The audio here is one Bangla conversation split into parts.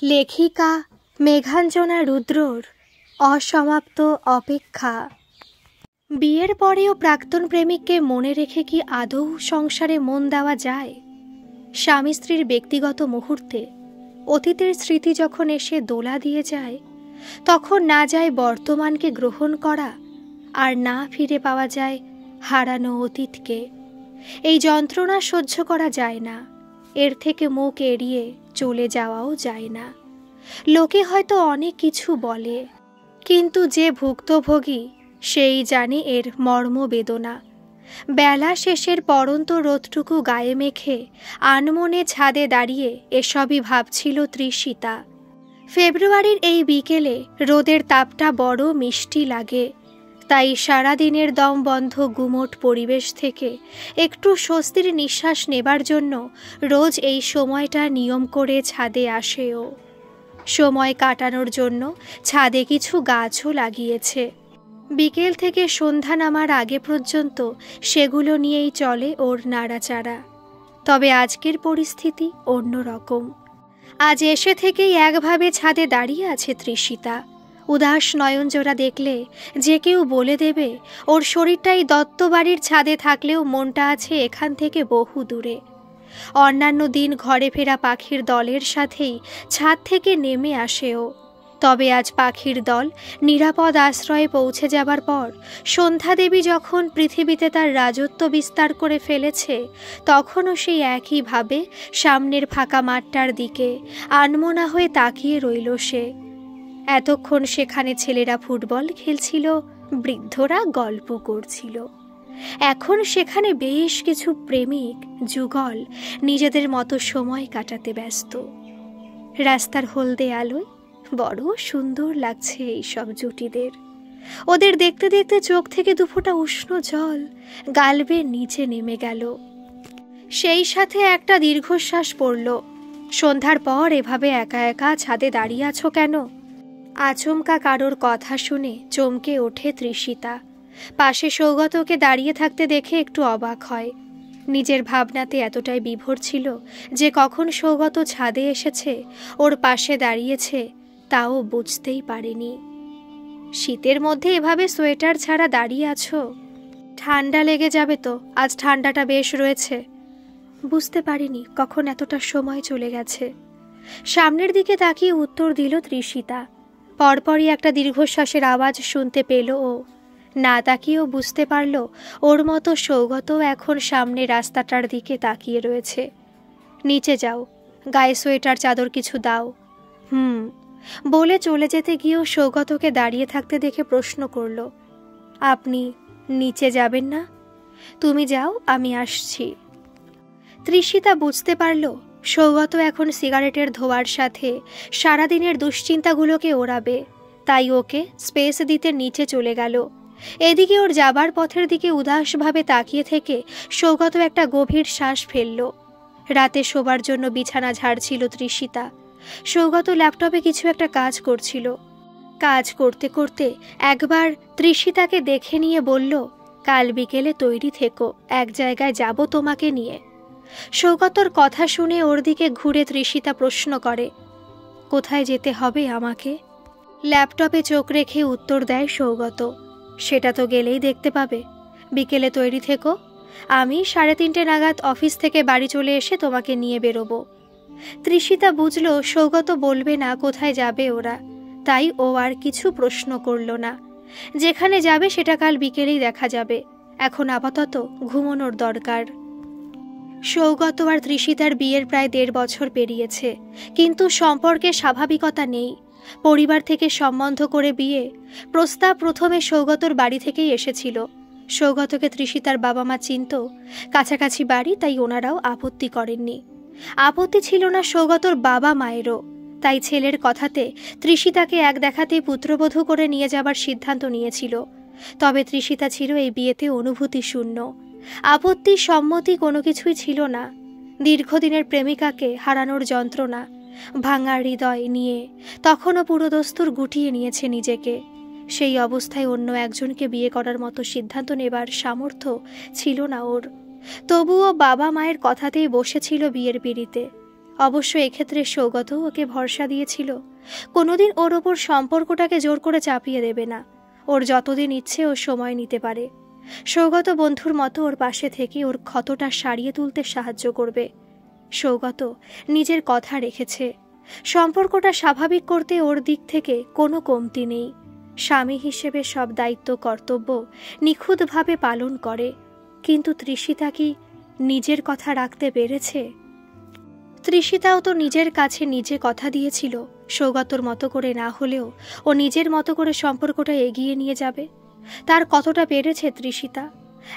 লেখিকা মেঘাঞ্জনা রুদ্রর অসমাপ্ত অপেক্ষা। বিয়ের পরেও প্রাক্তন প্রেমিককে মনে রেখে কি আদৌ সংসারে মন দেওয়া যায়? স্বামী স্ত্রীর ব্যক্তিগত মুহূর্তে অতীতের স্মৃতি যখন এসে দোলা দিয়ে যায়, তখন না যায় বর্তমানকে গ্রহণ করা, আর না ফিরে পাওয়া যায় হারানো অতীতকে। এই যন্ত্রণা সহ্য করা যায় না, এর থেকে মুখ এড়িয়ে চলে যাওয়াও যায় না। লোকে হয়তো অনেক কিছু বলে, কিন্তু যে ভুক্তভোগী সেই জানে এর মর্মবেদনা। বেলা শেষের পড়ন্ত রোদটুকু গায়ে মেখে আনমনে ছাদে দাঁড়িয়ে এসবই ভাবছিল তৃষিতা। ফেব্রুয়ারির এই বিকেলে রোদের তাপটা বড় মিষ্টি লাগে, তাই সারাদিনের দম বন্ধ গুমোট পরিবেশ থেকে একটু স্বস্তির নিঃশ্বাস নেবার জন্য রোজ এই সময়টা নিয়ম করে ছাদে আসেও। সময় কাটানোর জন্য ছাদে কিছু গাছও লাগিয়েছে। বিকেল থেকে সন্ধ্যা নামার আগে পর্যন্ত সেগুলো নিয়েই চলে ওর নাড়াচাড়া। তবে আজকের পরিস্থিতি অন্যরকম। আজ এসে থেকেই একভাবে ছাদে দাঁড়িয়ে আছে তৃষিতা। উদাস নয়নজোড়া দেখলে যে কেউ বলে দেবে ওর শরীরটাই দত্তবাড়ির ছাদে থাকলেও মনটা আছে এখান থেকে বহু দূরে। অন্যান্য দিন ঘরে ফেরা পাখির দলের সাথেই ছাদ থেকে নেমে আসেও। তবে আজ পাখির দল নিরাপদ আশ্রয়ে পৌঁছে যাবার পর সন্ধ্যা দেবী যখন পৃথিবীতে তার রাজত্ব বিস্তার করে ফেলেছে, তখনও সেই একইভাবে সামনের ফাঁকা মাঠটার দিকে আনমনা হয়ে তাকিয়ে রইল সে। এতক্ষণ সেখানে ছেলেরা ফুটবল খেলছিল, বৃদ্ধরা গল্প করছিল। এখন সেখানে বেশ কিছু প্রেমিক যুগল নিজেদের মতো সময় কাটাতে ব্যস্ত। রাস্তার হলদে আলোয় বড় সুন্দর লাগছে এইসব জুটিদের। ওদের দেখতে দেখতে চোখ থেকে দুফোঁটা উষ্ণ জল গাল বেয়ে নিচে নেমে গেল। সেই সাথে একটা দীর্ঘশ্বাস পড়ল। সন্ধ্যার পর এভাবে একা একা ছাদে দাঁড়িয়ে আছো কেন? আচমকা কারোর কথা শুনে চমকে ওঠে তৃষিতা। পাশে সৌগতকে দাঁড়িয়ে থাকতে দেখে একটু অবাক হয়। নিজের ভাবনাতে এতটাই বিভোর ছিল যে কখন সৌগত ছাদে এসেছে, ওর পাশে দাঁড়িয়েছে, তাও বুঝতেই পারেনি। শীতের মধ্যে এভাবে সোয়েটার ছাড়া দাঁড়িয়ে আছো? ঠান্ডা লেগে যাবে তো, আজ ঠান্ডাটা বেশ রয়েছে। বুঝতে পারিনি কখন এতটা সময় চলে গেছে। সামনের দিকে তাকিয়ে উত্তর দিল তৃষিতা। পরপরই একটা দীর্ঘশ্বাসের আওয়াজ শুনতে পেল ও। না তাকিয়েও বুঝতে পারল ওর মতো সৌগতও এখন সামনে রাস্তাটার দিকে তাকিয়ে রয়েছে। নিচে যাও, গায়ে সোয়েটার চাদর কিছু দাও। বলে চলে যেতে গিয়েও সৌগতকে দাঁড়িয়ে থাকতে দেখে প্রশ্ন করল, আপনি নিচে যাবেন না? তুমি যাও, আমি আসছি। তৃষিতা বুঝতে পারল সৌগত এখন সিগারেটের ধোঁয়ার সাথে সারাদিনের দুশ্চিন্তাগুলোকে ওড়াবে, তাই ওকে স্পেস দিতে নিচে চলে গেল। এদিকে ওর যাবার পথের দিকে উদাসভাবে তাকিয়ে থেকে সৌগত একটা গভীর শ্বাস ফেলল। রাতে শোবার জন্য বিছানা ঝাড়ছিল তৃষিতা। সৌগত ল্যাপটপে কিছু একটা কাজ করছিল। কাজ করতে করতে একবার তৃষিতাকে দেখে নিয়ে বলল, কাল বিকেলে তৈরি থেকো, এক জায়গায় যাব তোমাকে নিয়ে। সৌগতর কথা শুনে ওর দিকে ঘুরে তৃষিতা প্রশ্ন করে, কোথায় যেতে হবে আমাকে? ল্যাপটপে চোখ রেখে উত্তর দেয় সৌগত, সেটা তো গেলেই দেখতে পাবে। বিকেলে তৈরি থেকো, আমি 3:30 নাগাদ অফিস থেকে বাড়ি চলে এসে তোমাকে নিয়ে বেরোবো। তৃষিতা বুঝল সৌগত বলবে না কোথায় যাবে ওরা, তাই ও আর কিছু প্রশ্ন করল না। যেখানে যাবে সেটা কাল বিকেলেই দেখা যাবে, এখন আপাতত ঘুমানোর দরকার। সৌগত আর তৃষিতার বিয়ের প্রায় 1.5 বছর পেরিয়েছে, কিন্তু সম্পর্কে স্বাভাবিকতা নেই। পরিবার থেকে সম্বন্ধ করে বিয়ে, প্রস্তাব প্রথমে সৌগতর বাড়ি থেকেই এসেছিল। সৌগতকে তৃষিতার বাবা মা চিনত, কাছাকাছি বাড়ি, তাই ওনারাও আপত্তি করেননি। আপত্তি ছিল না সৌগতর বাবা মায়েরও, তাই ছেলের কথাতে তৃষিতাকে এক দেখাতেই পুত্রবধূ করে নিয়ে যাবার সিদ্ধান্ত নিয়েছিল। তবে তৃষিতা ছিল এই বিয়েতে অনুভূতি শূন্য। আপত্তি সম্মতি কোনো কিছুই ছিল না। দীর্ঘদিনের প্রেমিকাকে হারানোর যন্ত্রণা, ভাঙা হৃদয় নিয়ে তখনও পুরোদস্তুর গুটিয়ে নিয়েছে নিজেকে। সেই অবস্থায় অন্য একজনকে বিয়ে করার মতো সিদ্ধান্ত নেবার সামর্থ্য ছিল না ওর। তবুও বাবা মায়ের কথাতেই বসেছিল বিয়ের পিঁড়িতে। অবশ্য এক্ষেত্রে সৌগতও ওকে ভরসা দিয়েছিল, কোনোদিন ওর ওপর সম্পর্কটাকে জোর করে চাপিয়ে দেবে না, ওর যতদিন ইচ্ছে ও সময় নিতে পারে। সৌগত বন্ধুর মতো ওর পাশে থেকে ওর ক্ষতটা সারিয়ে তুলতে সাহায্য করবে। সৌগত নিজের কথা রেখেছে, সম্পর্কটা স্বাভাবিক করতে ওর দিক থেকে কোনো কমতি নেই। স্বামী হিসেবে সব দায়িত্ব কর্তব্য নিখুঁতভাবে পালন করে। কিন্তু তৃষিতা কি নিজের কথা রাখতে পেরেছে? তৃষিতাও তো নিজের কাছে নিজে কথা দিয়েছিল, সৌগতর মতো করে না হলেও ও নিজের মতো করে সম্পর্কটা এগিয়ে নিয়ে যাবে। তার কতটা পেরেছে তৃষিতা?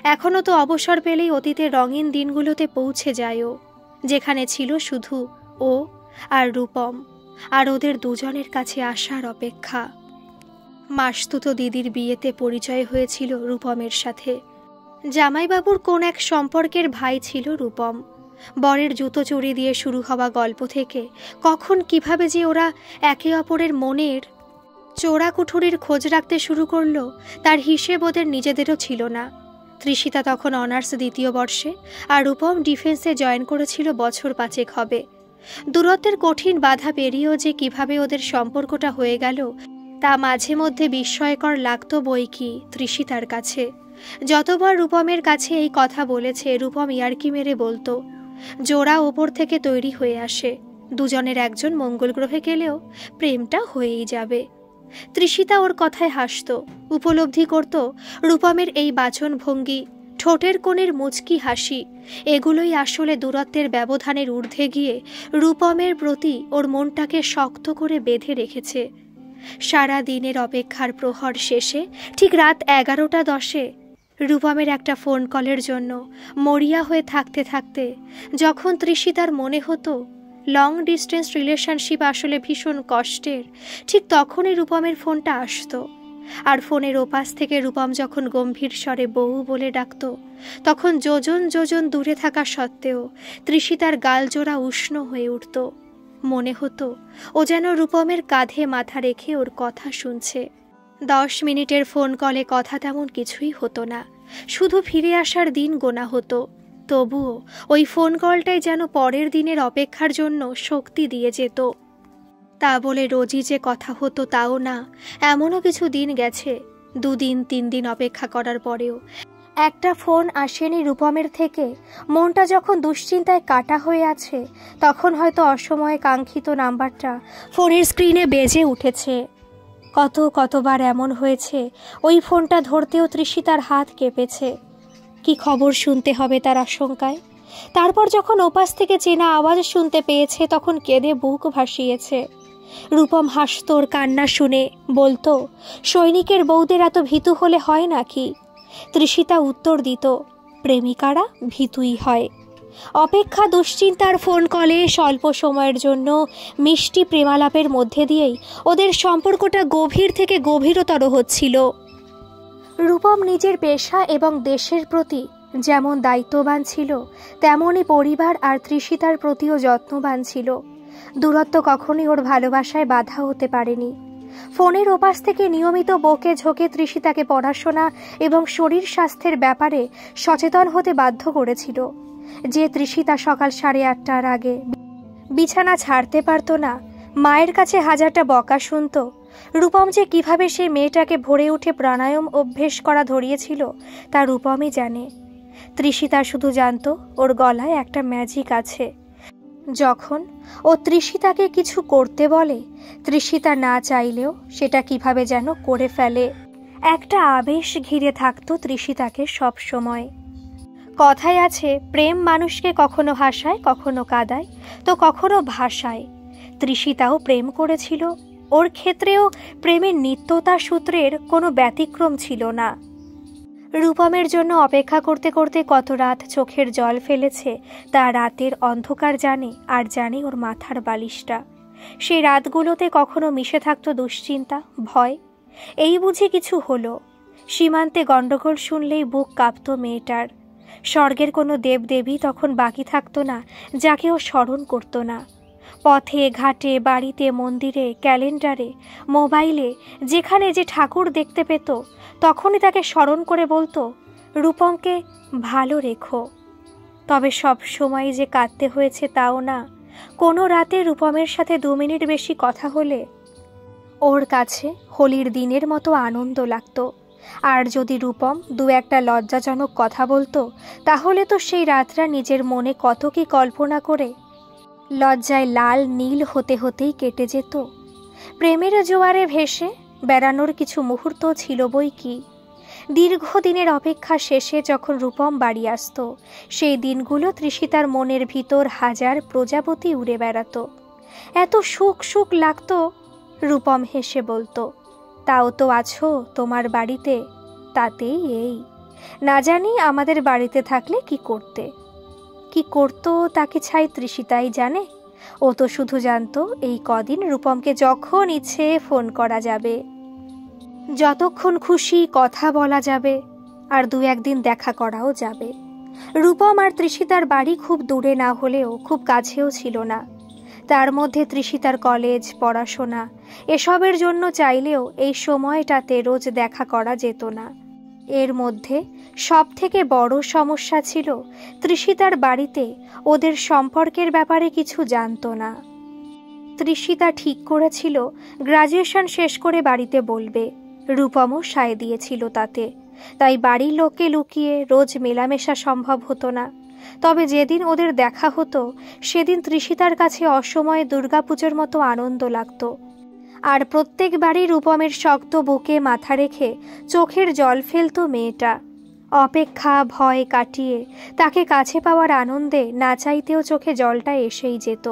এখনও তো অবসর পেলেই অতীতের রঙিন দিনগুলোতে পৌঁছে যায় ও, যেখানে ছিল শুধু ও আর রূপম, আর ওদের দুজনের কাছে আসার অপেক্ষা। মাসতুতো দিদির বিয়েতে পরিচয় হয়েছিল রূপমের সাথে। জামাইবাবুর কোন এক সম্পর্কের ভাই ছিল রূপম। বরের জুতো চুরি দিয়ে শুরু হওয়া গল্প থেকে কখন কিভাবে যে ওরা একে অপরের মনের চোরাকুঠুরির খোঁজ রাখতে শুরু করলো তার হিসেব ওদের নিজেদেরও ছিল না। তৃষিতা তখন অনার্স দ্বিতীয় বর্ষে, আর রূপম ডিফেন্সে জয়েন করেছিল বছর 5 হবে। দূরত্বের কঠিন বাধা পেরিয়েও যে কিভাবে ওদের সম্পর্কটা হয়ে গেল তা মাঝে মধ্যে বিস্ময়কর লাগতো বই কি তৃষিতার কাছে। যতবার রূপমের কাছে এই কথা বলেছে, রূপম ইয়ার্কি মেরে বলতো, জোড়া ওপর থেকে তৈরি হয়ে আসে, দুজনের একজন মঙ্গল গ্রহে গেলেও প্রেমটা হয়েই যাবে। তৃষিতা ওর কথায় হাসত, উপলব্ধি করত রূপমের এই বাচনভঙ্গি, ঠোঁটের কোণের মুচকি হাসি, এগুলোই আসলে দূরত্বের ব্যবধানের ঊর্ধ্বে গিয়ে রূপমের প্রতি ওর মনটাকে শক্ত করে বেঁধে রেখেছে। সারা দিনের অপেক্ষার প্রহর শেষে ঠিক রাত 11:10 রূপমের একটা ফোন কলের জন্য মরিয়া হয়ে থাকতে থাকতে যখন তৃষিতার মনে হতো লং ডিস্টেন্স রিলেশনশিপ আসলে ভীষণ কষ্টের, ঠিক তখনই রূপমের ফোনটা আসতো। আর ফোনের ওপাশ থেকে রূপম যখন গম্ভীর স্বরে বউ বলে ডাকত, তখন যোজন যোজন দূরে থাকা সত্ত্বেও তৃষিতার গালজোড়া উষ্ণ হয়ে উঠত। মনে হতো ও যেন রূপমের কাঁধে মাথা রেখে ওর কথা শুনছে। 10 মিনিটের ফোন কলে কথা তেমন কিছুই হতো না, শুধু ফিরে আসার দিন গোনা হতো। তবুও ওই ফোন কলটাই যেন পরের দিনের অপেক্ষার জন্য শক্তি দিয়ে যেত। তা বলে রোজই যে কথা হতো তাও না, এমনও কিছু দিন গেছে 2 দিন 3 দিন অপেক্ষা করার পরেও একটা ফোন আসেনি রূপমের থেকে। মনটা যখন দুশ্চিন্তায় কাটা হয়ে আছে, তখন হয়তো অসময়ে কাঙ্ক্ষিত নাম্বারটা ফোনের স্ক্রিনে বেজে উঠেছে। কতবার এমন হয়েছে ওই ফোনটা ধরতেও তৃষিতার হাত কেঁপেছে। কি খবর শুনতে হবে তার আশঙ্কায়। তারপর যখন ওপাশ থেকে চেনা আওয়াজ শুনতে পেয়েছে, তখন কেঁদে বুক ভাসিয়েছে। রূপম হাসত ওর কান্না শুনে, বলতো, সৈনিকের বউদের এত ভীতু হলে হয় নাকি? তৃষিতা উত্তর দিত, প্রেমিকারা ভীতুই হয়। অপেক্ষা, দুশ্চিন্তার ফোন কলে স্বল্প সময়ের জন্য মিষ্টি প্রেমালাপের মধ্যে দিয়েই ওদের সম্পর্কটা গভীর থেকে গভীরতর হচ্ছিল। রূপম নিজের পেশা এবং দেশের প্রতি যেমন দায়িত্ববান ছিল, তেমনই পরিবার আর তৃষিতার প্রতিও যত্নবান ছিল। দূরত্ব কখনই ওর ভালোবাসায় বাধা হতে পারেনি। ফোনের ওপাশ থেকে নিয়মিত বকে ঝোঁকে তৃষিতাকে পড়াশোনা এবং শরীর স্বাস্থ্যের ব্যাপারে সচেতন হতে বাধ্য করেছিল। যে তৃষিতা সকাল 8:30টার আগে বিছানা ছাড়তে পারত না, মায়ের কাছে হাজারটা বকা শুনত, রূপম যে কিভাবে সেই মেয়েটাকে ভরে উঠে প্রাণায়াম অভ্যেস করা ধরিয়েছিল তা রূপমই জানে। তৃষিতা শুধু জানত ওর গলায় একটা ম্যাজিক আছে। যখন ও তৃষিতাকে কিছু করতে বলে, তৃষিতা না চাইলেও সেটা কিভাবে যেন করে ফেলে। একটা আবেশ ঘিরে থাকতো তৃষিতাকে সব সময়। কথায় আছে, প্রেম মানুষকে কখনো হাসায়, কখনো কাঁদায়, তো কখনো ভাসায়। তৃষিতাও প্রেম করেছিল, ওর ক্ষেত্রেও প্রেমের নিত্যতা সূত্রের কোনো ব্যতিক্রম ছিল না। রূপমের জন্য অপেক্ষা করতে করতে কত রাত চোখের জল ফেলেছে তা রাতের অন্ধকার জানে, আর জানে ওর মাথার বালিশটা। সেই রাতগুলোতে কখনো মিশে থাকতো দুশ্চিন্তা, ভয়। এই বুঝি কিছু হলো। সীমান্তে গণ্ডগোল শুনলেই বুক কাঁপতো মেয়েটার। স্বর্গের কোনো দেবদেবী তখন বাকি থাকতো না যাকে ও স্মরণ করতো না। পথে ঘাটে, বাড়িতে, মন্দিরে, ক্যালেন্ডারে, মোবাইলে যেখানে যে ঠাকুর দেখতে পেত, তখনই তাকে স্মরণ করে বলতো, রূপমকে ভালো রেখো। তবে সব সময় যে কাঁদতে হয়েছে তাও না, কোনো রাতে রূপমের সাথে 2 মিনিট বেশি কথা হলে ওর কাছে হোলির দিনের মতো আনন্দ লাগতো। আর যদি রূপম 2-1টা লজ্জাজনক কথা বলতো, তাহলে তো সেই রাতটা নিজের মনে কত কি কল্পনা করে লজ্জায় লাল নীল হতে হতেই কেটে যেত। প্রেমের জোয়ারে ভেসে বেড়ানোর কিছু মুহূর্ত ছিল বই কি। দীর্ঘদিনের অপেক্ষা শেষে যখন রূপম বাড়ি আসতো, সেই দিনগুলো তৃষিতার মনের ভিতর হাজার প্রজাপতি উড়ে বেড়াতো। এত সুখ সুখ লাগতো। রূপম হেসে বলতো, তাও তো আছো তোমার বাড়িতে, তাতেই এই। না জানি আমাদের বাড়িতে থাকলে কি করতে। কি করতো তাকে ছাই তৃষিতাই জানে। ও তো শুধু জানতো এই কদিন রূপমকে যখন ইচ্ছে ফোন করা যাবে, যতক্ষণ খুশি কথা বলা যাবে, আর 2-1 দিন দেখা করাও যাবে। রূপম আর তৃষিতার বাড়ি খুব দূরে না হলেও খুব কাছেও ছিল না। তার মধ্যে তৃষিতার কলেজ, পড়াশোনা এসবের জন্য চাইলেও এই সময়টাতে রোজ দেখা করা যেত না। এর মধ্যে সব থেকে বড় সমস্যা ছিল তৃষিতার বাড়িতে ওদের সম্পর্কের ব্যাপারে কিছু জানতো না। তৃষিতা ঠিক করেছিল গ্রাজুয়েশন শেষ করে বাড়িতে বলবে। রূপমও সায় দিয়েছিল তাতে। তাই বাড়ির লোককে লুকিয়ে রোজ মেলামেশা সম্ভব হতো না। তবে যেদিন ওদের দেখা হতো, সেদিন তৃষিতার কাছে অসময়ে দুর্গাপুজোর মতো আনন্দ লাগতো। আর প্রত্যেকবারই রূপমের শক্ত বুকে মাথা রেখে চোখের জল ফেলতো মেয়েটা। অপেক্ষা ভয় কাটিয়ে তাকে কাছে পাওয়ার আনন্দে না চাইতেও চোখে জলটা এসেই যেত।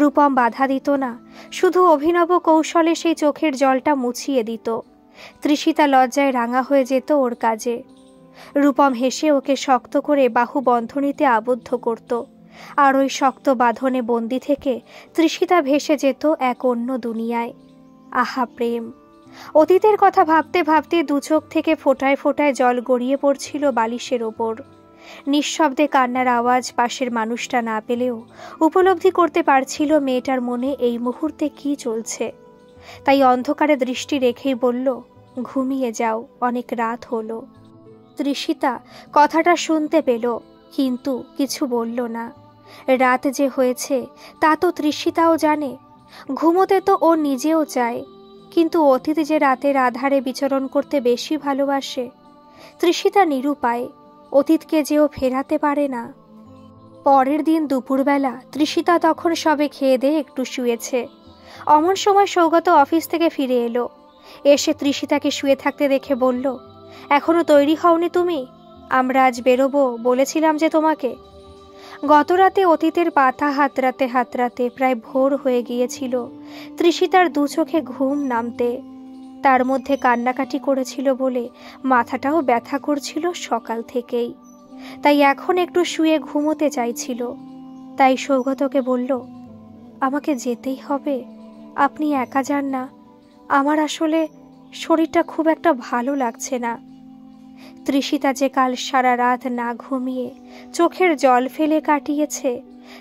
রূপম বাধা দিত না, শুধু অভিনব কৌশলে সেই চোখের জলটা মুছিয়ে দিত। তৃষিতা লজ্জায় রাঙা হয়ে যেত ওর কাজে। রূপম হেসে ওকে শক্ত করে বাহু বন্ধনীতে আবদ্ধ করত। আর ওই শক্ত বাঁধনে বন্দি থেকে তৃষিতা ভেসে যেত এক অন্য দুনিয়ায়। আহা প্রেম! অতীতের কথা ভাবতে ভাবতে 2 চোখ থেকে ফোঁটায় ফোঁটায় জল গড়িয়ে পড়ছিল বালিশের ওপর। নিঃশব্দে কান্নার আওয়াজ পাশের মানুষটা না পেলেও উপলব্ধি করতে পারছিল মেয়েটার মনে এই মুহূর্তে কি চলছে। তাই অন্ধকারে দৃষ্টি রেখেই বলল, ঘুমিয়ে যাও, অনেক রাত হলো। তৃষিতা কথাটা শুনতে পেল, কিন্তু কিছু বলল না। রাত যে হয়েছে তা তো তৃষিতাও জানে। ঘুমোতে তো ও নিজেও চায়, কিন্তু অতীত যে রাতের আধারে বিচরণ করতে বেশি ভালোবাসে। তৃষিতা নিরুপায়, অতীতকে যেও ফেরাতে পারে না। পরের দিন দুপুরবেলা তৃষিতা তখন সবে খেয়ে দিয়ে একটু শুয়েছে। অমন সময় সৌগত অফিস থেকে ফিরে এলো। এসে তৃষিতাকে শুয়ে থাকতে দেখে বলল, এখনো তৈরি হওনি তুমি? আমরা আজ বেরোবো বলেছিলাম যে তোমাকে। গতরাতে অতীতের পাতা হাতড়াতে হাতড়াতে প্রায় ভোর হয়ে গিয়েছিল তৃষিতার 2 চোখে ঘুম নামতে। তার মধ্যে কান্নাকাটি করেছিল বলে মাথাটাও ব্যথা করছিল সকাল থেকেই। তাই এখন একটু শুয়ে ঘুমোতে চাইছিল। তাই সৌগতকে বলল, আমাকে যেতেই হবে, আপনি একা যান না, আমার আসলে শরীরটা খুব একটা ভালো লাগছে না। তৃষিতা যে কাল সারা রাত না ঘুমিয়ে চোখের জল ফেলে কাটিয়েছে,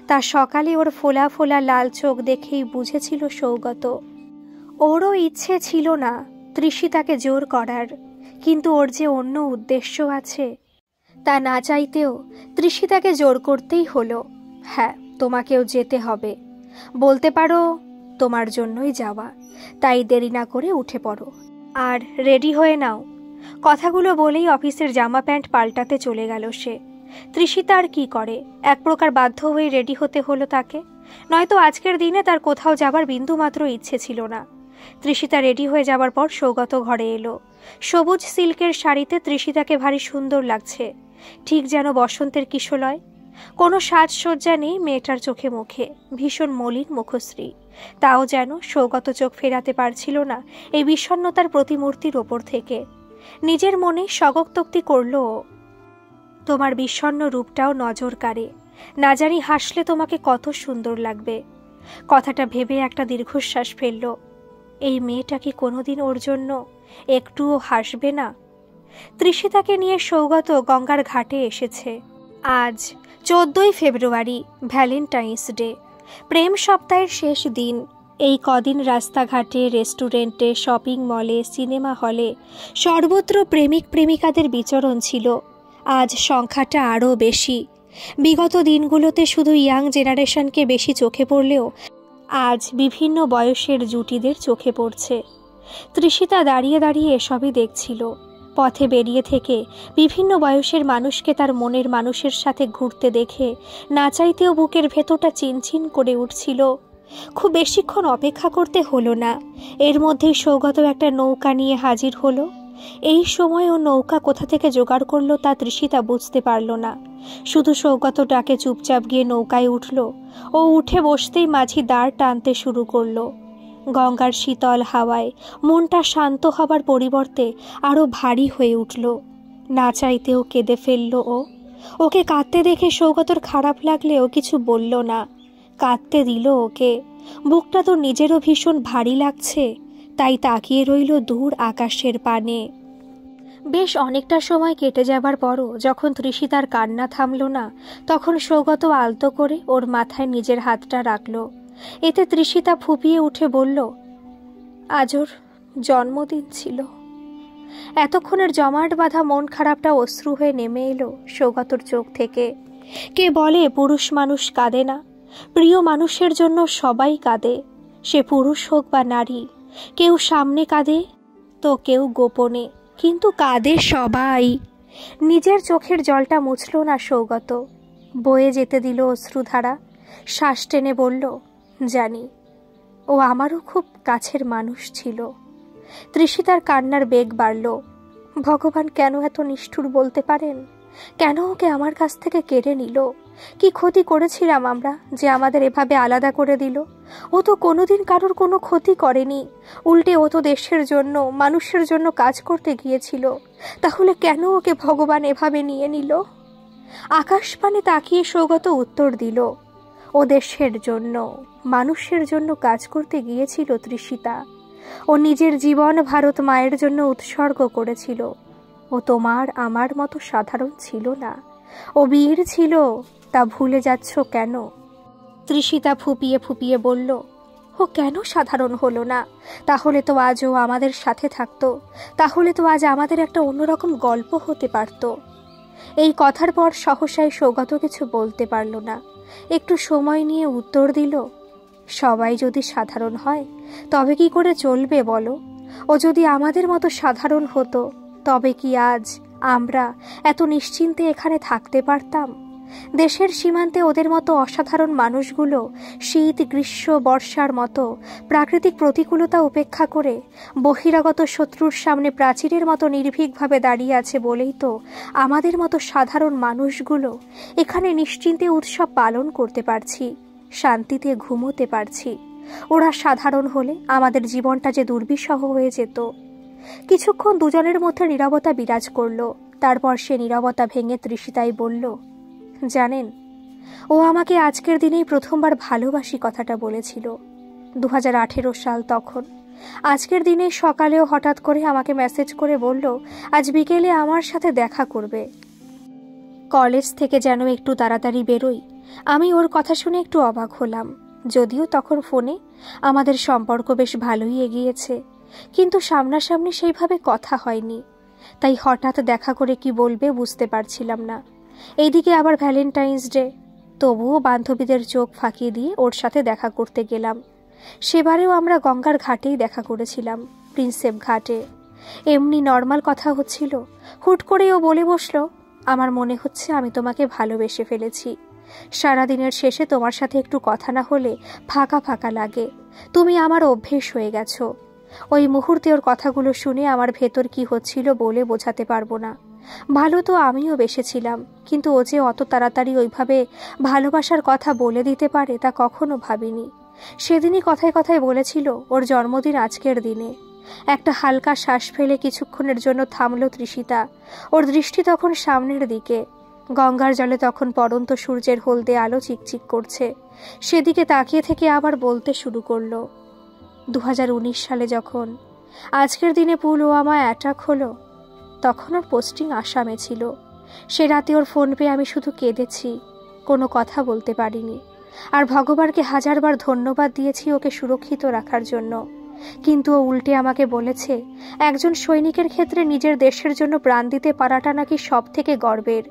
তা সকালে ওর ফোলা ফোলা লাল চোখ দেখেই বুঝেছিল সৌগত। ওরও ইচ্ছে ছিল না তৃষিতাকে জোর করার, কিন্তু ওর যে অন্য উদ্দেশ্য আছে, তা না চাইতেও তৃষিতাকে জোর করতেই হলো। হ্যাঁ, তোমাকেও যেতে হবে, বলতে পারো তোমার জন্যই যাওয়া। তাই দেরি না করে উঠে পড়ো আর রেডি হয়ে নাও। কথাগুলো বলেই অফিসের জামা প্যান্ট পাল্টাতে চলে গেল সে। তৃষিতা আর কি করে, এক প্রকার বাধ্য হয়ে রেডি হতে হলো তাকে। নয়তো আজকের দিনে তার কোথাও যাবার বিন্দুমাত্র ইচ্ছে ছিল না। তৃষিতা রেডি হয়ে যাবার পর সৌগত ঘরে এলো। সবুজ সিল্কের শাড়িতে তৃষিতাকে ভারী সুন্দর লাগছে, ঠিক যেন বসন্তের কিশলয়। কোনো সাজসজ্জা নেই মেয়েটার চোখে মুখে, ভীষণ মলিন মুখশ্রী। তাও যেন সৌগত চোখ ফেরাতে পারছিল না এই বিষণ্ণতার প্রতিমূর্তির ওপর থেকে। নিজের মনে স্বগতোক্তি করল, তোমার বিষণ্ণ রূপটাও নজর কাড়ে, না জানি হাসলে তোমাকে কত সুন্দর লাগবে। কথাটা ভেবে একটা দীর্ঘশ্বাস ফেলল। এই মেয়েটা কি কোনোদিন ওর জন্য একটুও হাসবে না? তৃষিতাকে নিয়ে সৌগত গঙ্গার ঘাটে এসেছে। আজ 14ই ফেব্রুয়ারি, ভ্যালেন্টাইন্স ডে, প্রেম সপ্তাহের শেষ দিন। এই কদিন রাস্তাঘাটে, রেস্টুরেন্টে, শপিং মলে, সিনেমা হলে সর্বত্র প্রেমিক প্রেমিকাদের বিচরণ ছিল। আজ সংখ্যাটা আরও বেশি। বিগত দিনগুলোতে শুধু ইয়াং জেনারেশনকে বেশি চোখে পড়লেও আজ বিভিন্ন বয়সের জুটিদের চোখে পড়ছে। তৃষিতা দাঁড়িয়ে দাঁড়িয়ে এসবই দেখছিল। পথে বেরিয়ে থেকে বিভিন্ন বয়সের মানুষকে তার মনের মানুষের সাথে ঘুরতে দেখে না চাইতেও বুকের ভেতরটা চিনচিন করে উঠছিল। খুব বেশিক্ষণ অপেক্ষা করতে হলো না, এর মধ্যেই সৌগত একটা নৌকা নিয়ে হাজির হলো। এই সময় ও নৌকা কোথা থেকে জোগাড় করলো তা তৃষিতা বুঝতে পারল না। শুধু সৌগত ডাকে চুপচাপ গিয়ে নৌকায় উঠল। ও উঠে বসতেই মাঝি দাঁড় টানতে শুরু করলো। গঙ্গার শীতল হাওয়ায় মনটা শান্ত হবার পরিবর্তে আরো ভারী হয়ে উঠল। না চাইতেও কেঁদে ফেলল ও। ওকে কাঁদতে দেখে সৌগতর খারাপ লাগলেও কিছু বলল না, কাঁদতে দিল ওকে। বুকটা তো নিজেরও ভীষণ ভারী লাগছে, তাই তাকিয়ে রইল দূর আকাশের পানে। বেশ অনেকটা সময় কেটে যাবার পরও যখন তৃষিতার কান্না থামল না, তখন সৌগত আলতো করে ওর মাথায় নিজের হাতটা রাখল। এতে তৃষিতা ফুপিয়ে উঠে বলল, আজ ওর জন্মদিন ছিল। এতক্ষণের জমাট বাঁধা মন খারাপটা অশ্রু হয়ে নেমে এলো সৌগতর চোখ থেকে। কে বলে পুরুষ মানুষ কাঁদে না? প্রিয় মানুষের জন্য সবাই কাঁদে, সে পুরুষ হোক বা নারী। কেউ সামনে কাঁদে তো কেউ গোপনে, কিন্তু কাঁদে সবাই। নিজের চোখের জলটা মুছল না সৌগত, বয়ে যেতে দিল অশ্রুধারা। শ্বাস টেনে বলল, জানি ও আমারও খুব কাছের মানুষ ছিল। তৃষিতার কান্নার বেগ বাড়ল। ভগবান কেন এত নিষ্ঠুর বলতে পারেন? কেন ওকে আমার কাছ থেকে কেড়ে নিল? কি ক্ষতি করেছিলাম আমরা যে আমাদের এভাবে আলাদা করে দিল? ও তো কোনোদিন কারোর কোনো ক্ষতি করেনি, উল্টে ও তো দেশের জন্য, মানুষের জন্য কাজ করতে গিয়েছিল। তাহলে কেন ওকে ভগবান এভাবে নিয়ে নিল? আকাশপানে তাকিয়ে সৌগত উত্তর দিল, ও দেশের জন্য, মানুষের জন্য কাজ করতে গিয়েছিল তৃষিতা। ও নিজের জীবন ভারত মায়ের জন্য উৎসর্গ করেছিল। ও তোমার আমার মতো সাধারণ ছিল না, ও বীর ছিল। তা ভুলে যাচ্ছ কেন? তৃষিতা ফুপিয়ে ফুপিয়ে বলল, ও কেন সাধারণ হলো না? তাহলে তো আজ ও আমাদের সাথে থাকতো, তাহলে তো আজ আমাদের একটা অন্যরকম গল্প হতে পারত। এই কথার পর সহসাই সৌগত কিছু বলতে পারল না। একটু সময় নিয়ে উত্তর দিল, সবাই যদি সাধারণ হয় তবে কি করে চলবে বলো? ও যদি আমাদের মতো সাধারণ হতো তবে কি আজ আমরা এত নিশ্চিন্তে এখানে থাকতে পারতাম? দেশের সীমান্তে ওদের মতো অসাধারণ মানুষগুলো শীত, গ্রীষ্ম, বর্ষার মতো প্রাকৃতিক প্রতিকূলতা উপেক্ষা করে বহিরাগত শত্রুর সামনে প্রাচীরের মতো নির্ভীকভাবে দাঁড়িয়ে আছে বলেই তো আমাদের মতো সাধারণ মানুষগুলো এখানে নিশ্চিন্তে উৎসব পালন করতে পারছি, শান্তিতে ঘুমোতে পারছি। ওরা সাধারণ হলে আমাদের জীবনটা যে দুর্বিষহ হয়ে যেত। কিছুক্ষণ দুজনের মধ্যে নীরবতা বিরাজ করল। তারপর সে নীরবতা ভেঙে তৃষিতাই বলল, জানেন, ও আমাকে আজকের দিনেই প্রথমবার ভালোবাসি কথাটা বলেছিল। 2018 সাল তখন। আজকের দিনে সকালেও হঠাৎ করে আমাকে মেসেজ করে বলল আজ বিকেলে আমার সাথে দেখা করবে। কলেজ থেকে যেন একটু তাড়াতাড়ি বেরোই। আমি ওর কথা শুনে একটু অবাক হলাম, যদিও তখন ফোনে আমাদের সম্পর্ক বেশ ভালোই এগিয়েছে, কিন্তু সামনাসামনি সেইভাবে কথা হয়নি। তাই হঠাৎ দেখা করে কি বলবে বুঝতে পারছিলাম না। এইদিকে আবার ভ্যালেন্টাইন্স ডে, তবুও বান্ধবীদের চোখ ফাঁকিয়ে দিয়ে ওর সাথে দেখা করতে গেলাম। সেবারেও আমরা গঙ্গার ঘাটেই দেখা করেছিলাম, প্রিন্সেপ ঘাটে। এমনি নর্মাল কথা হচ্ছিল, হুট করে ও বলে বসলো, আমার মনে হচ্ছে আমি তোমাকে ভালোবেসে ফেলেছি। সারাদিনের শেষে তোমার সাথে একটু কথা না হলে ফাঁকা ফাঁকা লাগে, তুমি আমার অভ্যেস হয়ে গেছো। ওই মুহূর্তে ওর কথাগুলো শুনে আমার ভেতর কি হচ্ছিল বলে বোঝাতে পারবো না। ভালো তো আমিও বেসেছিলাম, কিন্তু ও যে অত তাড়াতাড়ি ওইভাবে ভালোবাসার কথা বলে দিতে পারে তা কখনো ভাবিনি। সেদিনই কথায় কথায় বলেছিল ওর জন্মদিন আজকের দিনে। একটা হালকা শ্বাস ফেলে কিছুক্ষণের জন্য থামল তৃষিতা। ওর দৃষ্টি তখন সামনের দিকে। গঙ্গার জলে তখন পড়ন্ত সূর্যের হলদে আলো চিকচিক করছে। সেদিকে তাকিয়ে থেকে আবার বলতে শুরু করলো, 2019 সালে যখন আজকের দিনে পুলওয়ামায় অ্যাটাক হলো, তখন ওর পোস্টিং আসামে ছিল। সে রাতে ওর ফোন পেয়ে আমি শুধু কেঁদেছি, কোনো কথা বলতে পারিনি। আর ভগবানকে হাজারবার ধন্যবাদ দিয়েছি ওকে সুরক্ষিত রাখার জন্য। কিন্তু ও উল্টে আমাকে বলেছে একজন সৈনিকের ক্ষেত্রে নিজের দেশের জন্য প্রাণ দিতে পারাটা নাকি সব থেকে গর্বের।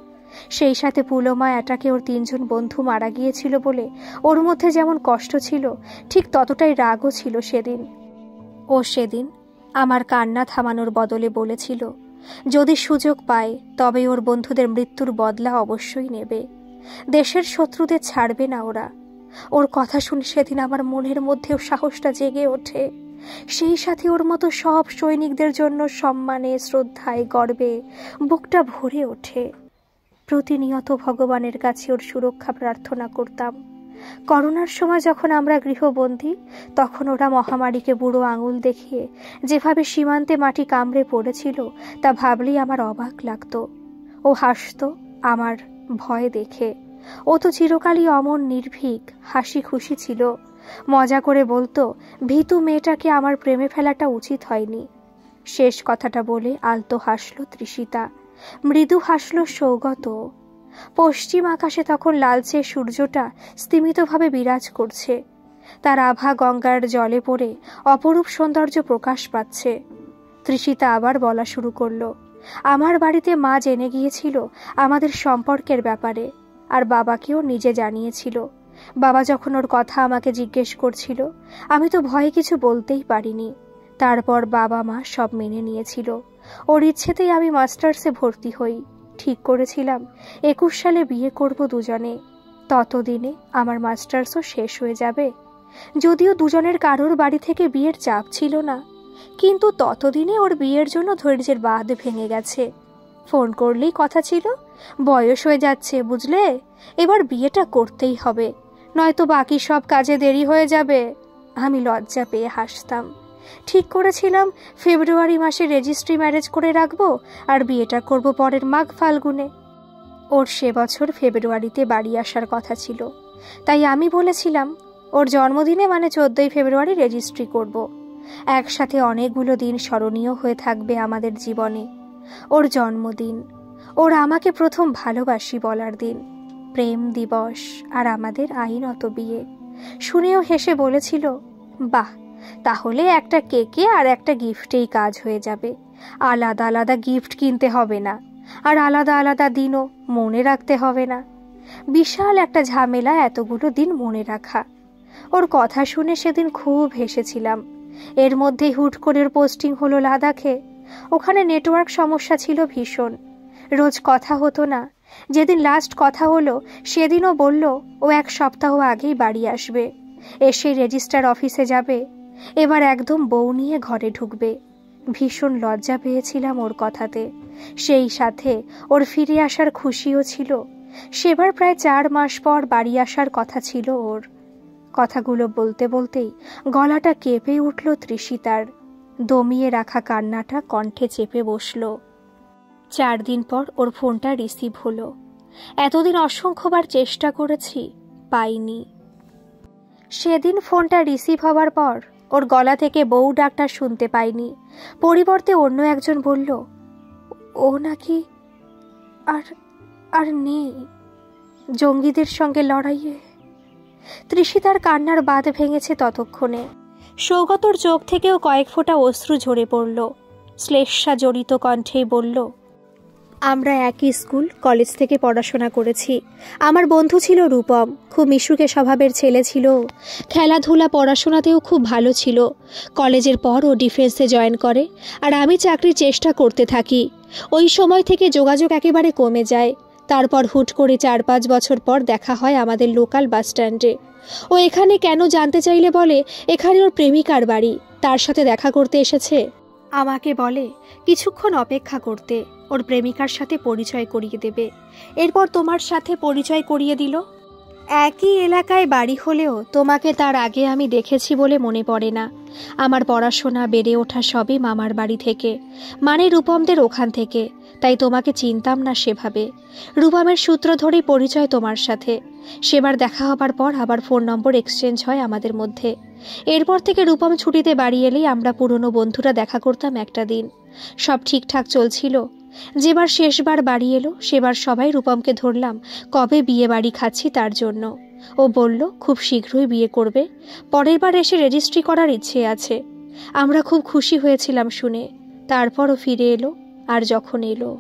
সেই সাথে পুলওয়ামা অ্যাটাকে ওর 3 জন বন্ধু মারা গিয়েছিল বলে ওর মধ্যে যেমন কষ্ট ছিল, ঠিক ততটাই রাগও ছিল সেদিন। ও সেদিন আমার কান্না থামানোর বদলে বলেছিল যদি সুযোগ পায় তবে ওর বন্ধুদের মৃত্যুর বদলা অবশ্যই নেবে, দেশের শত্রুদের ছাড়বে না ওরা। ওর কথা শুনে সেদিন আমার মনের মধ্যেও সাহসটা জেগে ওঠে। সেই সাথে ওর মতো সব সৈনিকদের জন্য সম্মানে, শ্রদ্ধায়, গর্বে বুকটা ভরে ওঠে। প্রতিনিয়ত ভগবানের কাছে ওর সুরক্ষা প্রার্থনা করতাম। করোনার সময় যখন আমরা গৃহবন্দী, তখন ওরা মহামারীকে বুড়ো আঙুল দেখিয়ে যেভাবে সীমান্তে মাটি কামড়ে পড়েছিল তা ভাবলেই আমার অবাক লাগতো। ও হাসতো আমার ভয় দেখে। ও তো চিরকালই অমন নির্ভীক, হাসি খুশি ছিল। মজা করে বলতো ভীতু মেয়েটাকে আমার প্রেমে ফেলাটা উচিত হয়নি। শেষ কথাটা বলে আলতো হাসলো তৃষিতা, মৃদু হাসলো সৌগত। পশ্চিম আকাশে তখন লালচে সূর্যটা স্তিমিতভাবে বিরাজ করছে, তার আভা গঙ্গার জলে পড়ে অপরূপ সৌন্দর্য প্রকাশ পাচ্ছে। তৃষিতা আবার বলা শুরু করলো, আমার বাড়িতে মা জেনে গিয়েছিল আমাদের সম্পর্কের ব্যাপারে, আর বাবাকেও নিজে জানিয়েছিল। বাবা যখন ওর কথা আমাকে জিজ্ঞেস করছিল, আমি তো ভয়ে কিছু বলতেই পারিনি। তারপর বাবা মা সব মেনে নিয়েছিল। ওর ইচ্ছেতেই আমি মাস্টার্সে ভর্তি হই। ঠিক করেছিলাম 21 সালে বিয়ে করব দুজনে। ততদিনে আমার মাস্টার্সও শেষ হয়ে যাবে। যদিও দুজনের কারোর বাড়ি থেকে বিয়ের চাপ ছিল না, কিন্তু ততদিনে ওর বিয়ের জন্য ধৈর্যের বাঁধ ভেঙে গেছে। ফোন করলেই কথা ছিল, বয়স হয়ে যাচ্ছে বুঝলে, এবার বিয়েটা করতেই হবে, নয়তো বাকি সব কাজে দেরি হয়ে যাবে। আমি লজ্জা পেয়ে হাসতাম। ঠিক করেছিলাম ফেব্রুয়ারি মাসে রেজিস্ট্রি ম্যারেজ করে রাখবো আর বিয়েটা করব পরের মাঘ ফাল্গুনে। ওর সে বছর ফেব্রুয়ারিতে বাড়ি আসার কথা ছিল, তাই আমি বলেছিলাম ওর জন্মদিনে মানে 14ই ফেব্রুয়ারি রেজিস্ট্রি করব। একসাথে অনেকগুলো দিন স্মরণীয় হয়ে থাকবে আমাদের জীবনে। ওর জন্মদিন, ওর আমাকে প্রথম ভালোবাসি বলার দিন, প্রেম দিবস আর আমাদের আইনত বিয়ে। শুনেও হেসে বলেছিল, বাহ, তাহলে একটা কেকে আর একটা গিফটেই কাজ হয়ে যাবে। আলাদা আলাদা গিফট কিনতে হবে না, আর আলাদা আলাদা দিনও মনে রাখতে হবে না। বিশাল একটা ঝামেলা এতগুলো দিন মনে রাখা। ওর কথা শুনে সেদিন খুব হেসেছিলাম। এর মধ্যেই হুট করে ওর পোস্টিং হলো লাদাখে। ওখানে নেটওয়ার্ক সমস্যা ছিল ভীষণ, রোজ কথা হতো না। যেদিন লাস্ট কথা হলো সেদিনও বলল ও 1 সপ্তাহ আগেই বাড়ি আসবে, এসে রেজিস্ট্রার অফিসে যাবে, এবার একদম বউ নিয়ে ঘরে ঢুকবে। ভীষণ লজ্জা পেয়েছিলাম ওর কথাতে। সেই সাথে ওর ফিরে আসার খুশিও ছিল। সেবার প্রায় 4 মাস পর বাড়ি আসার কথা ছিল ওর। কথাগুলো বলতে বলতেই গলাটা কেঁপে উঠল তৃষিতার। দমিয়ে রাখা কান্নাটা কণ্ঠে চেপে বসল। 4 দিন পর ওর ফোনটা রিসিভ হলো। এতদিন অসংখ্যবার চেষ্টা করেছি, পাইনি। সেদিন ফোনটা রিসিভ হওয়ার পর ওর গলা থেকে বউ ডাকটা শুনতে পাইনি। পরিবর্তে অন্য একজন বলল, ও নাকি আর নেই, জঙ্গিদের সঙ্গে লড়াইয়ে। তৃষিতার কান্নার বাঁধ ভেঙেছে ততক্ষণে। সৌগতর চোখ থেকেও কয়েক ফোঁটা অশ্রু ঝরে পড়ল। শ্লেষা জড়িত কণ্ঠেই বলল, আমরা একই স্কুল কলেজ থেকে পড়াশোনা করেছি। আমার বন্ধু ছিল রূপম, খুব মিশুকে স্বভাবের ছেলে ছিল। খেলাধুলা পড়াশোনাতেও খুব ভালো ছিল। কলেজের পর ও ডিফেন্সে জয়েন করে, আর আমি চাকরির চেষ্টা করতে থাকি। ওই সময় থেকে যোগাযোগ একেবারে কমে যায়। তারপর হুট করে 4-5 বছর পর দেখা হয় আমাদের লোকাল বাস স্ট্যান্ডে। ও এখানে কেন জানতে চাইলে বলে এখানে ওর প্রেমিকার বাড়ি, তার সাথে দেখা করতে এসেছে। আমাকে বলে কিছুক্ষণ অপেক্ষা করতে, ওর প্রেমিকার সাথে পরিচয় করিয়ে দেবে। এরপর তোমার সাথে পরিচয় করিয়ে দিল। একই এলাকায় বাড়ি হলেও তোমাকে তার আগে আমি দেখেছি বলে মনে পড়ে না। আমার পড়াশোনা, বেড়ে ওঠা সবই মামার বাড়ি থেকে, মানে রূপমদের ওখান থেকে, তাই তোমাকে চিনতাম না সেভাবে। রূপমের সূত্র ধরেই পরিচয় তোমার সাথে। সেবার দেখা হবার পর আবার ফোন নম্বর এক্সচেঞ্জ হয় আমাদের মধ্যে। এরপর থেকে রূপম ছুটিতে বাড়ি এলেই আমরা পুরনো বন্ধুরা দেখা করতাম একটা দিন। সব ঠিকঠাক চলছিল। যেবার শেষবার বাড়ি এলো সেবার সবাই রূপমকে ধরলাম কবে বিয়ে বাড়ি খাচ্ছি তার জন্য। ও বলল খুব শীঘ্রই বিয়ে করবে, পরের বার এসে রেজিস্ট্রি করার ইচ্ছে আছে। আমরা খুব খুশি হয়েছিলাম শুনে। তারপরও ফিরে এলো, আর যখন এলো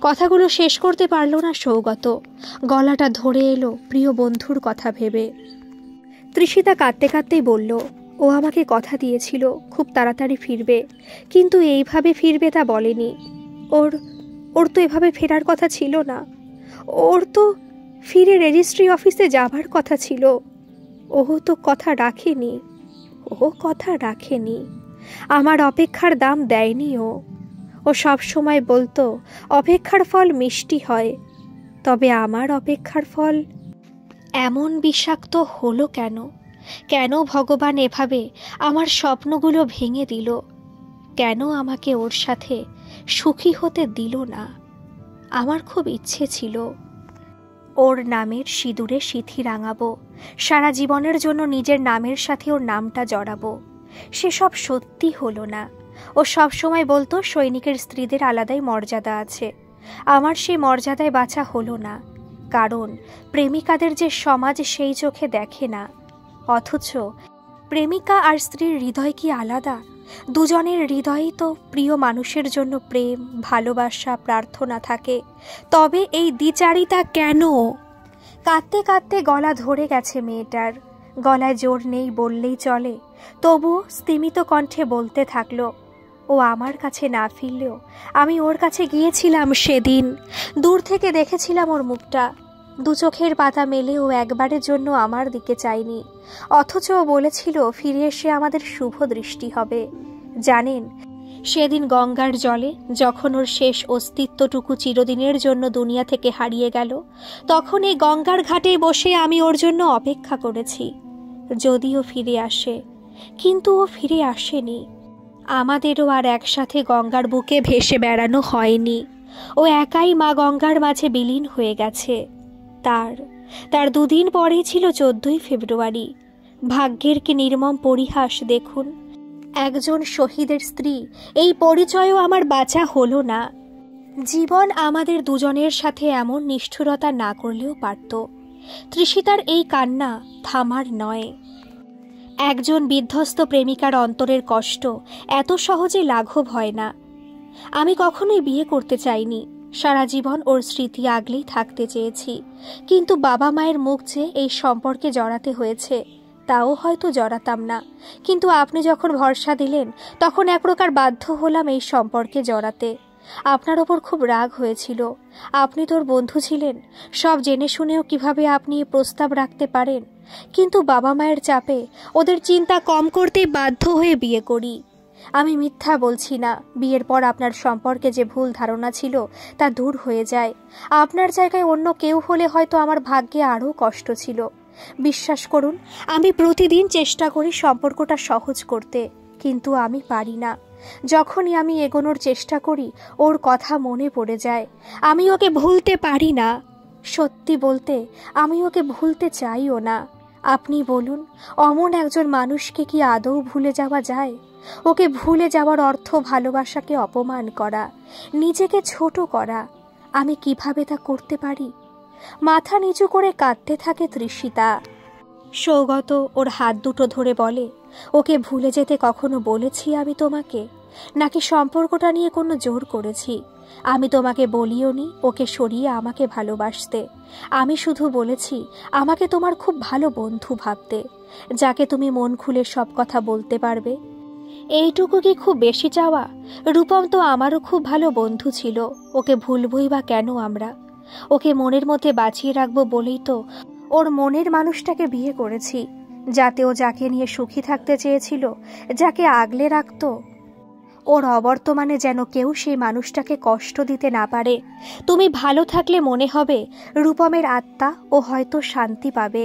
কথাগুলো শেষ করতে পারল না সৌগত। গলাটা ধরে এলো প্রিয় বন্ধুর কথা ভেবে। তৃষিতা কাঁদতে কাঁদতেই বলল, ও আমাকে কথা দিয়েছিল খুব তাড়াতাড়ি ফিরবে, কিন্তু এইভাবে ফিরবে তা বলেনি। ওর ওর তো এভাবে ফেরার কথা ছিল না। ওর তো ফিরে রেজিস্ট্রি অফিসে যাবার কথা ছিল। ও তো কথা রাখেনি। কথা রাখেনি। আমার অপেক্ষার দাম দেয়নি ও সব সময় বলতো অপেক্ষার ফল মিষ্টি হয়, তবে আমার অপেক্ষার ফল এমন বিষাক্ত হলো কেন? কেন ভগবান এভাবে আমার স্বপ্নগুলো ভেঙে দিল? কেন আমাকে ওর সাথে সুখী হতে দিল না? আমার খুব ইচ্ছে ছিল ওর নামের সিঁদুরে সিঁথি রাঙাবো, সারা জীবনের জন্য নিজের নামের সাথে ওর নামটা জড়াবো। সেসব সত্যি হলো না। ও সব সময় বলতো সৈনিকের স্ত্রীদের আলাদাই মর্যাদা আছে। আমার সেই মর্যাদায় বাঁচা হলো না, কারণ প্রেমিকাদের যে সমাজ সেই চোখে দেখে না। অথচ প্রেমিকা আর স্ত্রীর হৃদয় কি আলাদা? দুজনের হৃদয়েই তো প্রিয় মানুষের জন্য প্রেম, ভালোবাসা, প্রার্থনা থাকে। তবে এই দ্বিচারিতা কেন? কাঁদতে কাঁদতে গলা ধরে গেছে মেয়েটার। গলায় জোর নেই বললেই চলে, তবু স্তিমিত কণ্ঠে বলতে থাকলো, ও আমার কাছে না ফিরলেও আমি ওর কাছে গিয়েছিলাম সেদিন। দূর থেকে দেখেছিলাম ওর মুখটা। দু চোখের পাতা মেলে ও একবারের জন্য আমার দিকে চায়নি। অথচ ও বলেছিল ফিরে এসে আমাদের শুভ দৃষ্টি হবে। জানেন, সেদিন গঙ্গার জলে যখন ওর শেষ অস্তিত্বটুকু চিরদিনের জন্য দুনিয়া থেকে হারিয়ে গেল, তখন এই গঙ্গার ঘাটে বসে আমি ওর জন্য অপেক্ষা করেছি যদিও ফিরে আসে। কিন্তু ও ফিরে আসেনি। আমাদেরও আর একসাথে গঙ্গার বুকে ভেসে বেড়ানো হয়নি। ও একাই মা গঙ্গার মাঝে বিলীন হয়ে গেছে। তার দুদিন পরেই ছিল 14ই ফেব্রুয়ারি। ভাগ্যের কি নির্মম পরিহাস দেখুন। একজন শহীদের স্ত্রী, এই পরিচয়ও আমার বাঁচা হলো না। জীবন আমাদের দুজনের সাথে এমন নিষ্ঠুরতা না করলেও পারত। তৃষিতার এই কান্না থামার নয়। একজন বিধ্বস্ত প্রেমিকার অন্তরের কষ্ট এত সহজে লাঘব হয় না। আমি কখনোই বিয়ে করতে চাইনি। সারা জীবন ওর স্মৃতি আগলেই থাকতে চেয়েছি, কিন্তু বাবা মায়ের মুখ চেয়ে এই সম্পর্কে জড়াতে হয়েছে। তাও হয়তো জড়াতাম না, কিন্তু আপনি যখন ভরসা দিলেন তখন এক প্রকার বাধ্য হলাম এই সম্পর্কে জড়াতে। আপনার ওপর খুব রাগ হয়েছিল। আপনি তোর বন্ধু ছিলেন, সব জেনে শুনেও কিভাবে আপনি এ প্রস্তাব রাখতে পারেন? কিন্তু বাবা মায়ের চাপে ওদের চিন্তা কম করতেই বাধ্য হয়ে বিয়ে করি। আমি মিথ্যা বলছি না। বিয়ের পর আপনার সম্পর্কে যে ভুল ধারণা ছিল তা দূর হয়ে যায়। আপনার জায়গায় অন্য কেউ হলে হয়তো আমার ভাগ্যে আরও কষ্ট ছিল। বিশ্বাস করুন, আমি প্রতিদিন চেষ্টা করি সম্পর্কটা সহজ করতে, কিন্তু আমি পারি না। যখনই আমি এগোনোর চেষ্টা করি ওর কথা মনে পড়ে যায়। আমি ওকে ভুলতে পারি না। সত্যি বলতে আমি ওকে ভুলতে চাইও না। আপনি বলুন, অমন একজন মানুষকে কি আদৌ ভুলে যাওয়া যায়? ওকে ভুলে যাওয়ার অর্থ ভালোবাসাকে অপমান করা, নিজেকে ছোট করা। আমি কিভাবে তা করতে পারি? মাথা নিচু করে কাঁদতে থাকে তৃষিতা। সৌগত ওর হাত দুটো ধরে বলে, ওকে ভুলে যেতে কখনো বলেছি আমি তোমাকে? নাকি সম্পর্কটা নিয়ে কোনো জোর করেছি? আমি তোমাকে বলিওনি ওকে সরিয়ে আমাকে ভালোবাসতে। আমি শুধু বলেছি আমাকে তোমার খুব ভালো বন্ধু ভাবতে, যাকে তুমি মন খুলে সব কথা বলতে পারবে। এইটুকু কি খুব বেশি চাওয়া? রূপম তো আমারও খুব ভালো বন্ধু ছিল। ওকে ভুলবই বা কেন আমরা? ওকে মনের মধ্যে বাঁচিয়ে রাখবো বলেই তো ওর মনের মানুষটাকে বিয়ে করেছি, যাতে ও যাকে নিয়ে সুখী থাকতে চেয়েছিল, যাকে আগলে রাখত, ওর অবর্তমানে যেন কেউ সেই মানুষটাকে কষ্ট দিতে না পারে। তুমি ভালো থাকলে মনে হবে রূপমের আত্মা ও হয়তো শান্তি পাবে।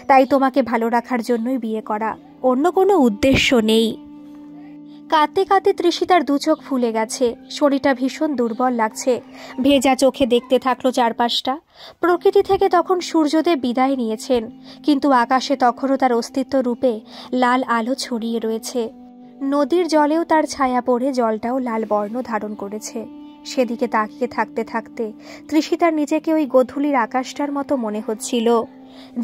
তাই তোমাকে ভালো রাখার জন্যই বিয়ে করা, অন্য কোনো উদ্দেশ্য নেই। কাঁদতে কাঁদতে তৃষিতার দু চোখ ফুলে গেছে। শরীরটা ভীষণ দুর্বল লাগছে। ভেজা চোখে দেখতে থাকলো চারপাশটা। প্রকৃতি থেকে তখন সূর্যদেব বিদায় নিয়েছেন, কিন্তু আকাশে তখনও তার অস্তিত্ব রূপে লাল আলো ছড়িয়ে রয়েছে। নদীর জলেও তার ছায়া পড়ে জলটাও লাল বর্ণ ধারণ করেছে। সেদিকে তাকিয়ে থাকতে থাকতে তৃষিতার নিজেকে ওই গোধূলির আকাশটার মতো মনে হচ্ছিল,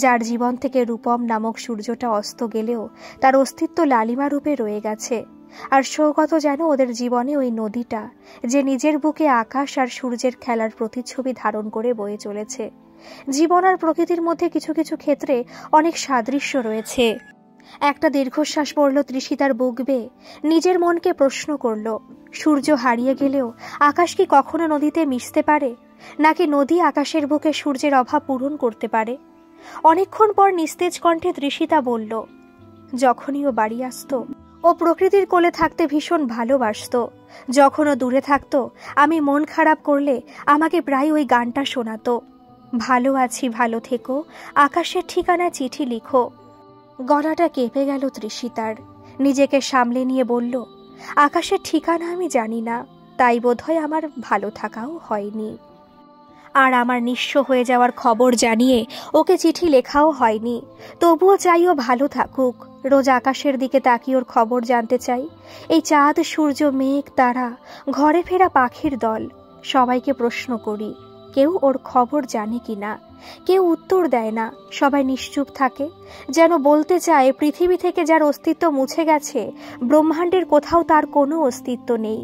যার জীবন থেকে রূপম নামক সূর্যটা অস্ত গেলেও তার অস্তিত্ব লালিমা রূপে রয়ে গেছে। আর সৌগত যেন ওদের জীবনে ওই নদীটা, যে নিজের বুকে আকাশ আর সূর্যের খেলার প্রতিচ্ছবি ধারণ করে বয়ে চলেছে। জীবন আর প্রকৃতির মধ্যে কিছু কিছু ক্ষেত্রে অনেক সাদৃশ্য রয়েছে। একটা দীর্ঘশ্বাস পড়ল তৃষিতার বুক বেয়ে, নিজের মনকে প্রশ্ন করল, সূর্য হারিয়ে গেলেও আকাশ কি কখনো নদীতে মিশতে পারে, নাকি নদী আকাশের বুকে সূর্যের অভাব পূরণ করতে পারে? অনেকক্ষণ পর নিস্তেজ কণ্ঠে তৃষিতা বলল, যখনই ও বাড়ি আসতো ও প্রকৃতির কোলে থাকতে ভীষণ ভালোবাসত। যখন ও দূরে থাকতো, আমি মন খারাপ করলে আমাকে প্রায় ওই গানটা শোনাতো, ভালো আছি ভালো থেকো, আকাশের ঠিকানা চিঠি লিখো। গলাটা কেঁপে গেল তৃষিতার। নিজেকে সামলে নিয়ে বলল, আকাশের ঠিকানা আমি জানি না, তাই বোধহয় আমার ভালো থাকাও হয়নি। আর আমার নিঃস্ব হয়ে যাওয়ার খবর জানিয়ে ওকে চিঠি লেখাও হয়নি। তবুও চাই ও ভালো থাকুক। রোজ আকাশের দিকে তাকিয়ে ওর খবর জানতে চাই। এই চাঁদ, সূর্য, মেঘ, তারা, ঘরে ফেরা পাখির দল, সবাইকে প্রশ্ন করি, কেউ ওর খবর জানে কিনা। কেউ উত্তর দেয় না, সবাই নিশ্চুপ থাকে, যেন বলতে চায় পৃথিবী থেকে যার অস্তিত্ব মুছে গেছে, ব্রহ্মাণ্ডের কোথাও তার কোনো অস্তিত্ব নেই।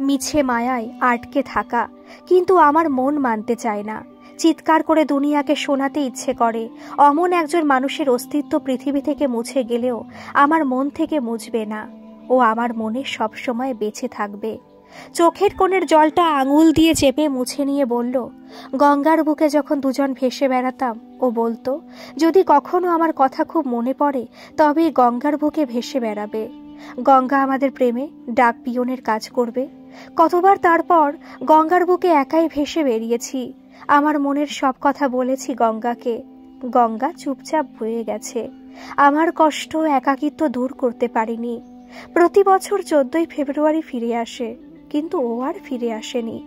মিছে মায়ায় আটকে থাকা, কিন্তু আমার মন মানতে চায় না। চিৎকার করে দুনিয়াকে শোনাতে ইচ্ছে করে, অমন একজন মানুষের অস্তিত্ব পৃথিবী থেকে মুছে গেলেও আমার মন থেকে মুছবে না। ও আমার মনে সবসময় বেঁচে থাকবে। চোখের কোণের জলটা আঙুল দিয়ে চেপে মুছে নিয়ে বলল, গঙ্গার বুকে যখন দুজন ভেসে বেড়াতাম, ও বলতো, যদি কখনো আমার কথা খুব মনে পড়ে তবে গঙ্গার বুকে ভেসে বেড়াবে। গঙ্গা আমাদের প্রেমে ডাক পিয়নের কাজ করবে। কতবার তারপর গঙ্গার বুকে একাই ভেসে বেরিয়েছি, আমার মনের সব কথা বলেছি গঙ্গাকে। গঙ্গা চুপচাপ বয়ে গেছে, আমার কষ্ট একাকিত্ব দূর করতে পারিনি। প্রতি বছর 14ই ফেব্রুয়ারি ফিরে আসে, কিন্তু ও আর ফিরে আসেনি।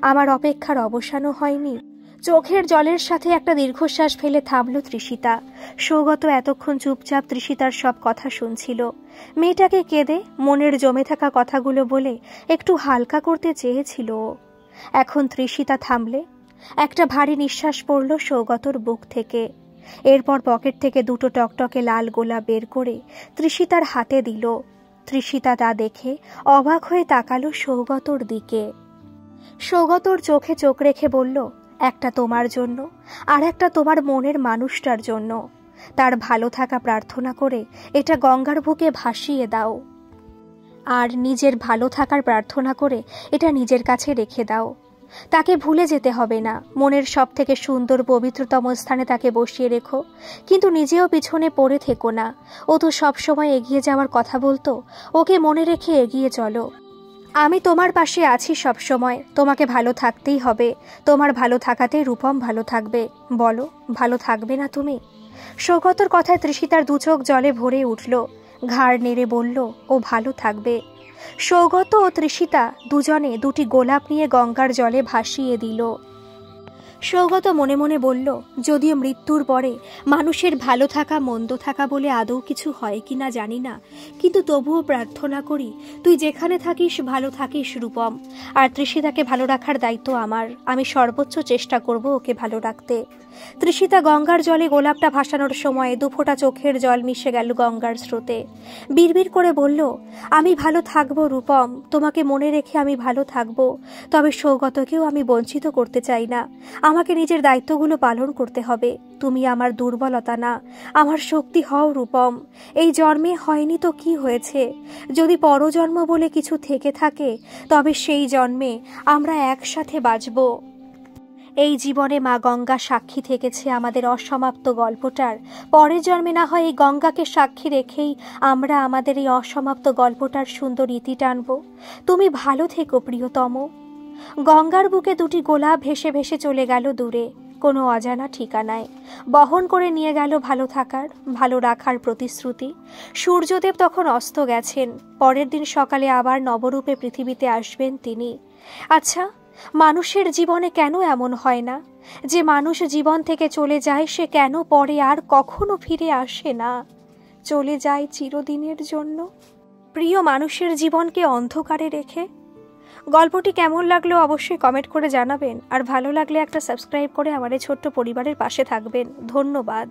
আমার অপেক্ষার অবসানও হয়নি। চোখের জলের সাথে একটা দীর্ঘশ্বাস ফেলে থামল তৃষিতা। সৌগত এতক্ষণ চুপচাপ তৃষিতার সব কথা শুনছিল। মেয়েটাকে কেঁদে মনের জমে থাকা কথাগুলো বলে একটু হালকা করতে চেয়েছিল। এখন তৃষিতা থামলে একটা ভারী নিঃশ্বাস পড়ল সৌগতর বুক থেকে। এরপর পকেট থেকে দুটো টকটকে লাল গোলাপ বের করে তৃষিতার হাতে দিল। তৃষিতা তা দেখে অবাক হয়ে তাকালো সৌগতর দিকে। সৌগতর চোখে চোখ রেখে বলল, একটা তোমার জন্য, আর একটা তোমার মনের মানুষটার জন্য। তার ভালো থাকা প্রার্থনা করে এটা গঙ্গার বুকে ভাসিয়ে দাও, আর নিজের ভালো থাকার প্রার্থনা করে এটা নিজের কাছে রেখে দাও। তাকে ভুলে যেতে হবে না, মনের সব থেকে সুন্দর পবিত্রতম স্থানে তাকে বসিয়ে রেখো, কিন্তু নিজেও পিছনে পড়ে থেকো না। ও তো সবসময় এগিয়ে যাওয়ার কথা বলতো, ওকে মনে রেখে এগিয়ে চলো। আমি তোমার পাশে আছি সবসময়, তোমাকে ভালো থাকতেই হবে। তোমার ভালো থাকাতেই রূপম ভালো থাকবে। বলো, ভালো থাকবে না তুমি? সৌগতর কথায় তৃষিতার দু চোখ জলে ভরে উঠল। ঘাড় নেড়ে বলল, ও ভালো থাকবে। সৌগত ও তৃষিতা দুজনে দুটি গোলাপ নিয়ে গঙ্গার জলে ভাসিয়ে দিল। সৌগত মনে মনে বলল, যদিও মৃত্যুর পরে মানুষের ভালো থাকা মন্দ থাকা বলে আদৌ কিছু হয় কিনা জানি না, কিন্তু তবুও প্রার্থনা করি তুই যেখানে থাকিস ভালো থাকিস রূপম। আর তৃষিতাকে ভালো রাখার দায়িত্ব আমার। আমি সর্বোচ্চ চেষ্টা করব ওকে ভালো রাখতে। তৃষিতা গঙ্গার জলে গোলাপটা ভাসানোর সময় দুফোঁটা চোখের জল মিশে গেল গঙ্গার স্রোতে। বিড়বিড় করে বলল, আমি ভালো থাকবো রূপম, তোমাকে মনে রেখে আমি ভালো থাকবো। তবে সৌগতকেও আমি বঞ্চিত করতে চাই না। আমাকে নিজের দায়িত্বগুলো পালন করতে হবে। তুমি আমার দুর্বলতা না, আমার শক্তি হও রূপম। এই জন্মে হয়নি তো কি হয়েছে, যদি পরজন্ম বলে কিছু থেকে থাকে তবে সেই জন্মে আমরা একসাথে বাঁচব। এই জীবনে মা গঙ্গা সাক্ষী থেকেছে আমাদের অসমাপ্ত গল্পটার। পরের জন্মে না হয় এই গঙ্গাকে সাক্ষী রেখেই আমরা আমাদের এই অসমাপ্ত গল্পটার সুন্দর ইতি টানব। তুমি ভালো থেকো প্রিয়তম। গঙ্গার বুকে দুটি গোলাপ ভেসে ভেসে চলে গেল দূরে, কোনো অজানা ঠিকানায়। বহন করে নিয়ে গেল ভালো থাকার, ভালো রাখার প্রতিশ্রুতি। সূর্যদেব তখন অস্ত গেছেন। পরের দিন সকালে আবার নবরূপে পৃথিবীতে আসবেন তিনি। আচ্ছা, মানুষের জীবনে কেন এমন হয় না যে মানুষ জীবন থেকে চলে যায় সে কেন পরে আর কখনো ফিরে আসে না, চলে যায় চিরদিনের জন্য প্রিয় মানুষের জীবনকে অন্ধকারে রেখে? গল্পটি কেমন লাগলো অবশ্যই কমেন্ট করে জানাবেন, আর ভালো লাগলে একটা সাবস্ক্রাইব করে আমার এই ছোট্ট পরিবারের পাশে থাকবেন। ধন্যবাদ।